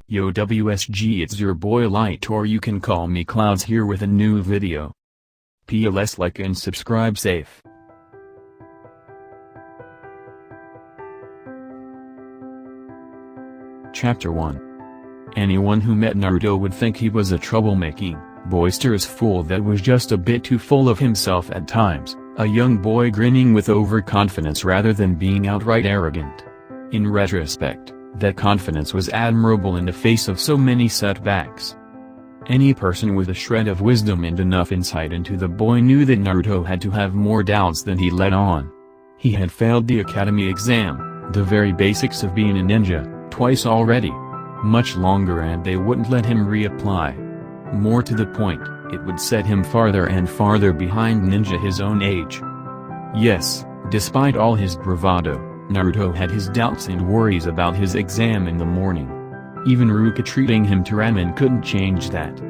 Yo WSG, it's your boy Light, or you can call me Clouds, here with a new video. PLS, like and subscribe safe. Chapter 1. Anyone who met Naruto would think he was a troublemaking, boisterous fool that was just a bit too full of himself at times, a young boy grinning with overconfidence rather than being outright arrogant. In retrospect, that confidence was admirable in the face of so many setbacks. Any person with a shred of wisdom and enough insight into the boy knew that Naruto had to have more doubts than he let on. He had failed the academy exam, the very basics of being a ninja, twice already. Much longer and they wouldn't let him reapply. More to the point, it would set him farther and farther behind ninja his own age. Yes, despite all his bravado, Naruto had his doubts and worries about his exam in the morning. Even Ruka treating him to ramen couldn't change that.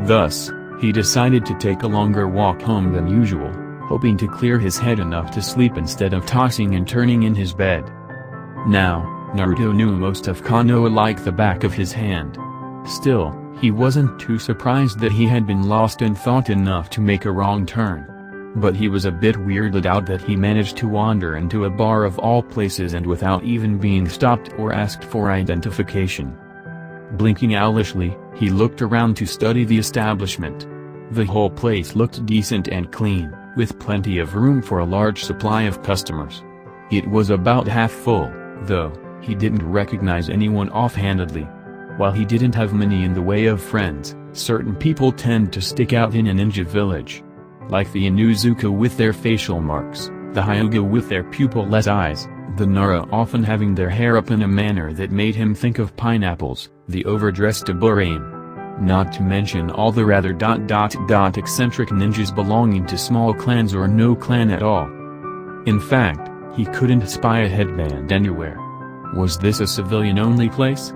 Thus, he decided to take a longer walk home than usual, hoping to clear his head enough to sleep instead of tossing and turning in his bed. Now, Naruto knew most of Konoha like the back of his hand. Still, he wasn't too surprised that he had been lost in thought enough to make a wrong turn. But he was a bit weirded out that he managed to wander into a bar of all places and without even being stopped or asked for identification. Blinking owlishly, he looked around to study the establishment. The whole place looked decent and clean, with plenty of room for a large supply of customers. It was about half full, though. He didn't recognize anyone offhandedly. While he didn't have many in the way of friends, certain people tend to stick out in a ninja village. Like the Inuzuka with their facial marks, the Hyuga with their pupilless eyes, the Nara often having their hair up in a manner that made him think of pineapples, the overdressed Aburame. Not to mention all the rather eccentric ninjas belonging to small clans or no clan at all. In fact, he couldn't spy a headband anywhere. Was this a civilian-only place?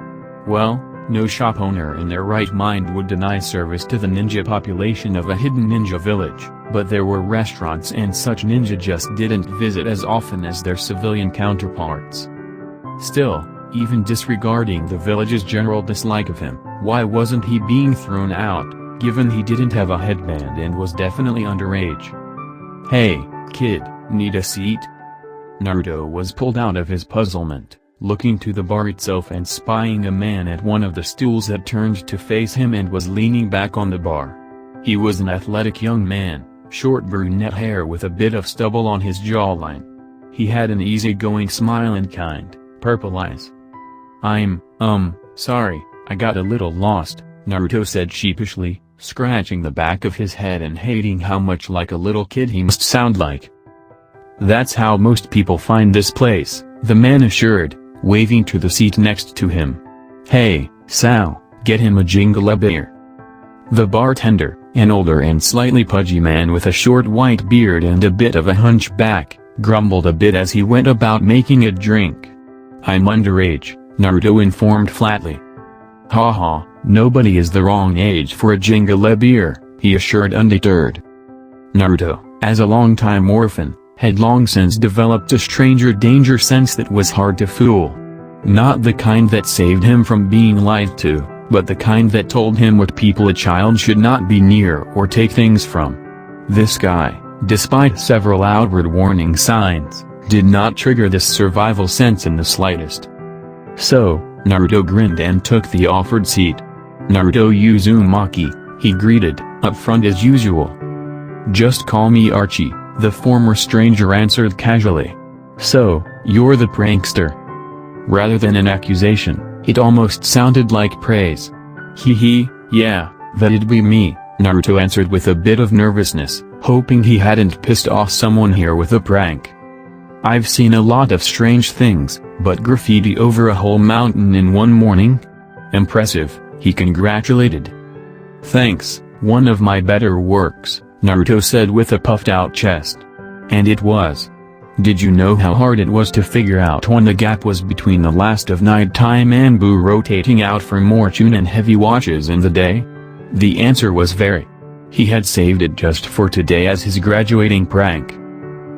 Well, no shop owner in their right mind would deny service to the ninja population of a hidden ninja village, but there were restaurants and such ninja just didn't visit as often as their civilian counterparts. Still, even disregarding the village's general dislike of him, why wasn't he being thrown out, given he didn't have a headband and was definitely underage? Hey, kid, need a seat? Naruto was pulled out of his puzzlement, looking to the bar itself and spying a man at one of the stools that turned to face him and was leaning back on the bar. He was an athletic young man, short brunette hair with a bit of stubble on his jawline. He had an easygoing smile and kind, purple eyes. I'm sorry, I got a little lost, Naruto said sheepishly, scratching the back of his head and hating how much like a little kid he must sound like. That's how most people find this place, the man assured, waving to the seat next to him. Hey, Sal, get him a jingle beer. The bartender, an older and slightly pudgy man with a short white beard and a bit of a hunchback, grumbled a bit as he went about making a drink. I'm underage, Naruto informed flatly. Haha, nobody is the wrong age for a jingle beer, he assured undeterred. Naruto, as a longtime orphan, had long since developed a stranger danger sense that was hard to fool. Not the kind that saved him from being lied to, but the kind that told him what people a child should not be near or take things from. This guy, despite several outward warning signs, did not trigger this survival sense in the slightest. So, Naruto grinned and took the offered seat. Naruto Uzumaki, he greeted, up front as usual. Just call me Archie, the former stranger answered casually. So, you're the prankster? Rather than an accusation, it almost sounded like praise. Hee, yeah, that'd be me, Naruto answered with a bit of nervousness, hoping he hadn't pissed off someone here with a prank. I've seen a lot of strange things, but graffiti over a whole mountain in one morning? Impressive, he congratulated. Thanks, one of my better works, Naruto said with a puffed-out chest. And it was. Did you know how hard it was to figure out when the gap was between the last of nighttime Anbu rotating out for more tune and heavy watches in the day? The answer was very. He had saved it just for today as his graduating prank.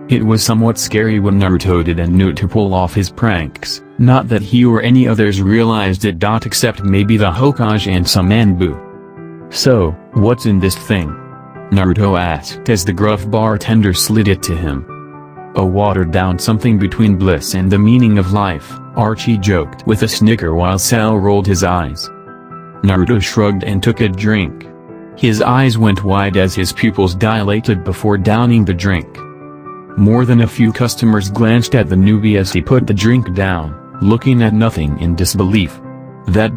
It was somewhat scary when Naruto didn't know to pull off his pranks, not that he or any others realized it. Except maybe the Hokage and some Anbu. "So, what's in this thing?" Naruto asked as the gruff bartender slid it to him. "A watered-down something between bliss and the meaning of life," Archie joked with a snicker while Sal rolled his eyes. Naruto shrugged and took a drink. His eyes went wide as his pupils dilated before downing the drink. More than a few customers glanced at the newbie as he put the drink down, looking at nothing in disbelief. That ...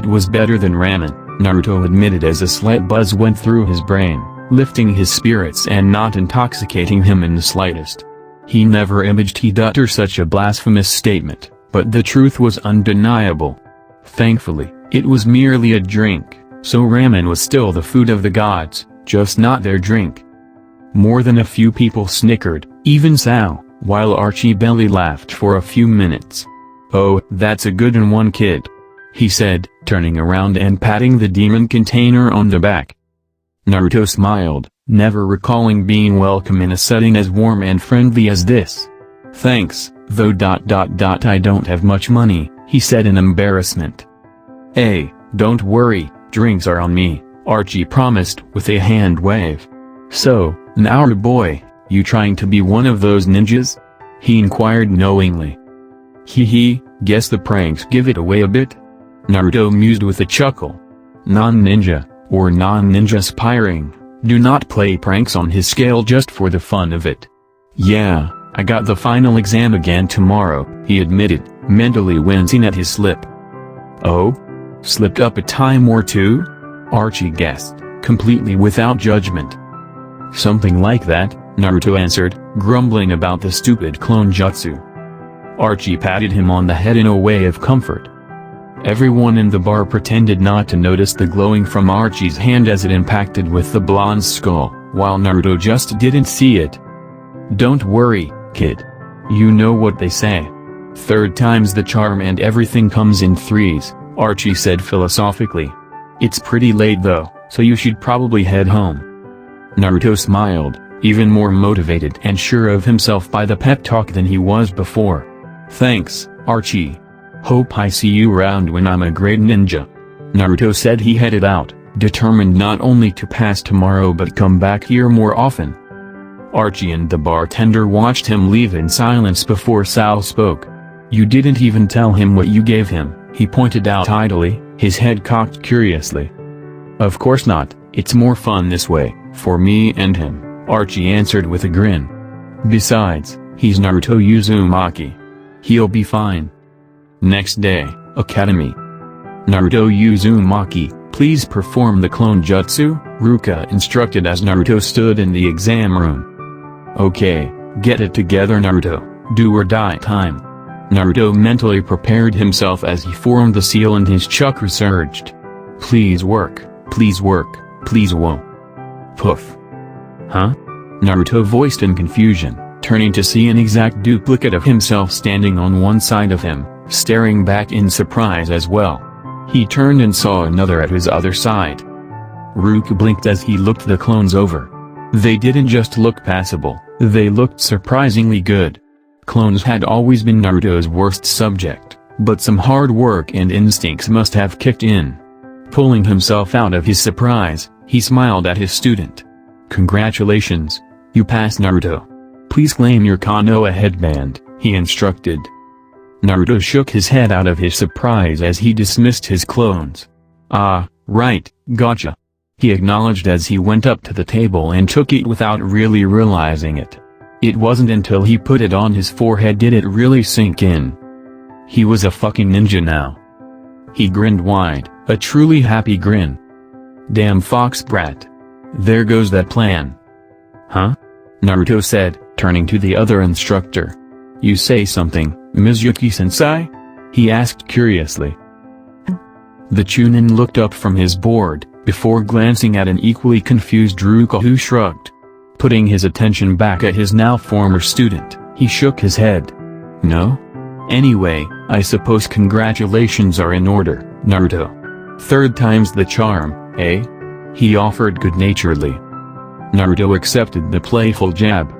was better than ramen, Naruto admitted as a slight buzz went through his brain, lifting his spirits and not intoxicating him in the slightest. He never imagined he'd utter such a blasphemous statement, but the truth was undeniable. Thankfully, it was merely a drink, so ramen was still the food of the gods, just not their drink. More than a few people snickered, even Sal, while Archie belly laughed for a few minutes. "Oh, that's a good one, kid," he said, turning around and patting the demon container on the back. Naruto smiled, never recalling being welcome in a setting as warm and friendly as this. "Thanks, though ... I don't have much money," he said in embarrassment. "Hey, don't worry, drinks are on me," Archie promised with a hand wave. "So, Naruto boy, you trying to be one of those ninjas?" he inquired knowingly. "Hee, guess the pranks give it away a bit?" Naruto mused with a chuckle. Non-ninja, or non-ninja aspiring, do not play pranks on his scale just for the fun of it. "Yeah, I got the final exam again tomorrow," he admitted, mentally wincing at his slip. "Oh? Slipped up a time or two?" Archie guessed, completely without judgment. "Something like that," Naruto answered, grumbling about the stupid clone jutsu. Archie patted him on the head in a way of comfort. Everyone in the bar pretended not to notice the glowing from Archie's hand as it impacted with the blonde's skull, while Naruto just didn't see it. "Don't worry, kid. You know what they say. Third time's the charm and everything comes in threes," Archie said philosophically. "It's pretty late though, so you should probably head home." Naruto smiled, even more motivated and sure of himself by the pep talk than he was before. "Thanks, Archie. Hope I see you around when I'm a great ninja." Naruto said he headed out, determined not only to pass tomorrow but come back here more often. Archie and the bartender watched him leave in silence before Sal spoke. "You didn't even tell him what you gave him," he pointed out idly, his head cocked curiously. "Of course not, it's more fun this way, for me and him," Archie answered with a grin. "Besides, he's Naruto Uzumaki. He'll be fine." Next day, Academy. "Naruto Uzumaki, please perform the clone jutsu," Ruka instructed as Naruto stood in the exam room. "Okay, get it together Naruto, do or die time." Naruto mentally prepared himself as he formed the seal and his chakra surged. Please work, please whoa. Poof. Huh? Naruto voiced in confusion, turning to see an exact duplicate of himself standing on one side of him, staring back in surprise as well. He turned and saw another at his other side. Ruka blinked as he looked the clones over. They didn't just look passable, they looked surprisingly good. Clones had always been Naruto's worst subject, but some hard work and instincts must have kicked in. Pulling himself out of his surprise, he smiled at his student. "Congratulations, you passed Naruto. Please claim your Konoha headband," he instructed. Naruto shook his head out of his surprise as he dismissed his clones. "Ah, right, gotcha," he acknowledged as he went up to the table and took it without really realizing it. It wasn't until he put it on his forehead did it really sink in. He was a fucking ninja now. He grinned wide, a truly happy grin. "Damn fox brat. There goes that plan." "Huh?" Naruto said, turning to the other instructor. "You say something, Mizuki-sensei?" he asked curiously. The Chunin looked up from his board, before glancing at an equally confused Ruka who shrugged. Putting his attention back at his now former student, he shook his head. "No? Anyway, I suppose congratulations are in order, Naruto. Third time's the charm, eh?" he offered good-naturedly. Naruto accepted the playful jab.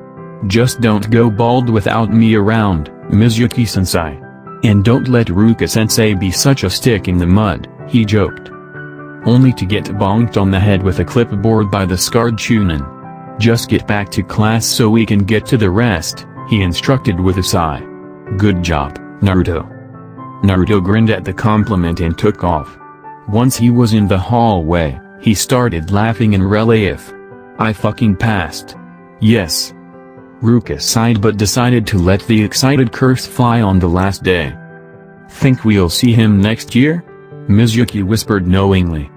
Just don't go bald without me around, Mizuki-sensei. And don't let Ruka-sensei be such a stick in the mud, he joked. Only to get bonked on the head with a clipboard by the scarred Chunin. Just get back to class so we can get to the rest, he instructed with a sigh. Good job, Naruto. Naruto grinned at the compliment and took off. Once he was in the hallway, he started laughing in relief. I fucking passed. Yes. Ruka sighed but decided to let the excited curse fly on the last day. Think we'll see him next year? Mizuki whispered knowingly.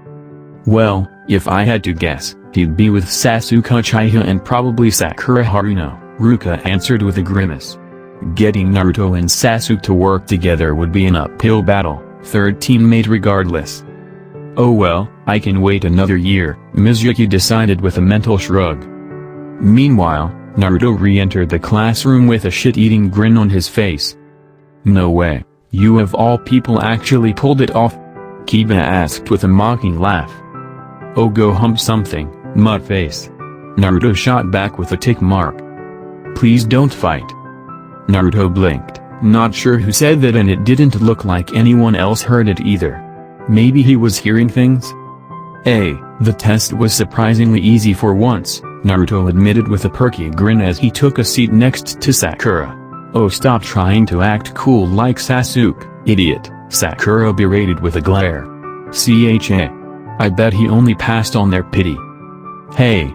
Well, if I had to guess, he'd be with Sasuke Uchiha and probably Sakura Haruno, Ruka answered with a grimace. Getting Naruto and Sasuke to work together would be an uphill battle, third teammate regardless. Oh well, I can wait another year, Mizuki decided with a mental shrug. Meanwhile, Naruto re-entered the classroom with a shit-eating grin on his face. No way, you of all people actually pulled it off? Kiba asked with a mocking laugh. Oh go hump something, mudface. Naruto shot back with a tick mark. Please don't fight. Naruto blinked, not sure who said that, and it didn't look like anyone else heard it either. Maybe he was hearing things? The test was surprisingly easy for once, Naruto admitted with a perky grin as he took a seat next to Sakura. Oh stop trying to act cool like Sasuke, idiot, Sakura berated with a glare. I bet he only passed on their pity. Hey!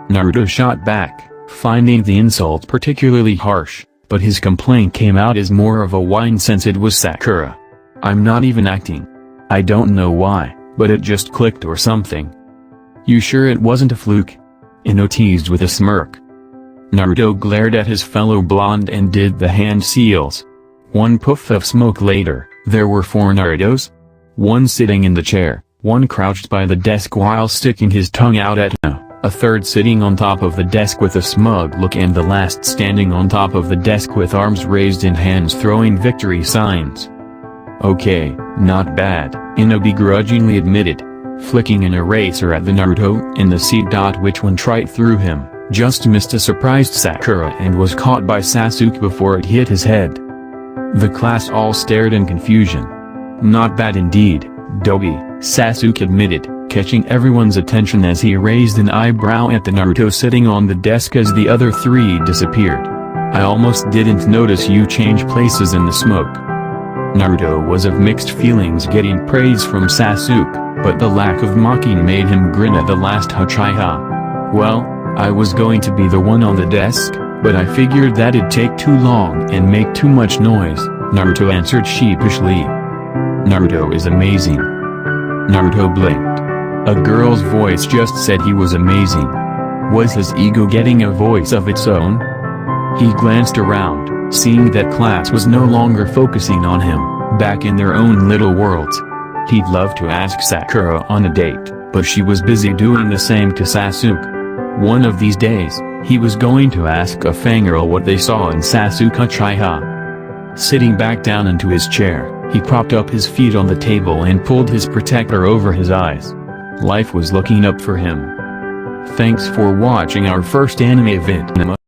Naruto shot back, finding the insult particularly harsh, but his complaint came out as more of a whine since it was Sakura. I'm not even acting. I don't know why, but it just clicked or something. You sure it wasn't a fluke? Ino teased with a smirk. Naruto glared at his fellow blonde and did the hand seals. One puff of smoke later, there were 4 Narutos. One sitting in the chair, one crouched by the desk while sticking his tongue out at Ino, a third sitting on top of the desk with a smug look, and the last standing on top of the desk with arms raised and hands throwing victory signs. Okay, not bad, Ino begrudgingly admitted, flicking an eraser at the Naruto in the seat. Which one tried through him, just missed a surprised Sakura and was caught by Sasuke before it hit his head. The class all stared in confusion. Not bad indeed, Dobi, Sasuke admitted, catching everyone's attention as he raised an eyebrow at the Naruto sitting on the desk as the other 3 disappeared. I almost didn't notice you change places in the smoke. Naruto was of mixed feelings getting praise from Sasuke, but the lack of mocking made him grin at the last Uchiha. Well, I was going to be the one on the desk, but I figured that'd take too long and make too much noise, Naruto answered sheepishly. Naruto is amazing. Naruto blinked. A girl's voice just said he was amazing. Was his ego getting a voice of its own? He glanced around, seeing that class was no longer focusing on him, back in their own little worlds. He'd love to ask Sakura on a date, but she was busy doing the same to Sasuke. One of these days, he was going to ask a fangirl what they saw in Sasuke Uchiha. Sitting back down into his chair, he propped up his feet on the table and pulled his protector over his eyes. Life was looking up for him. Thanks for watching our first anime event.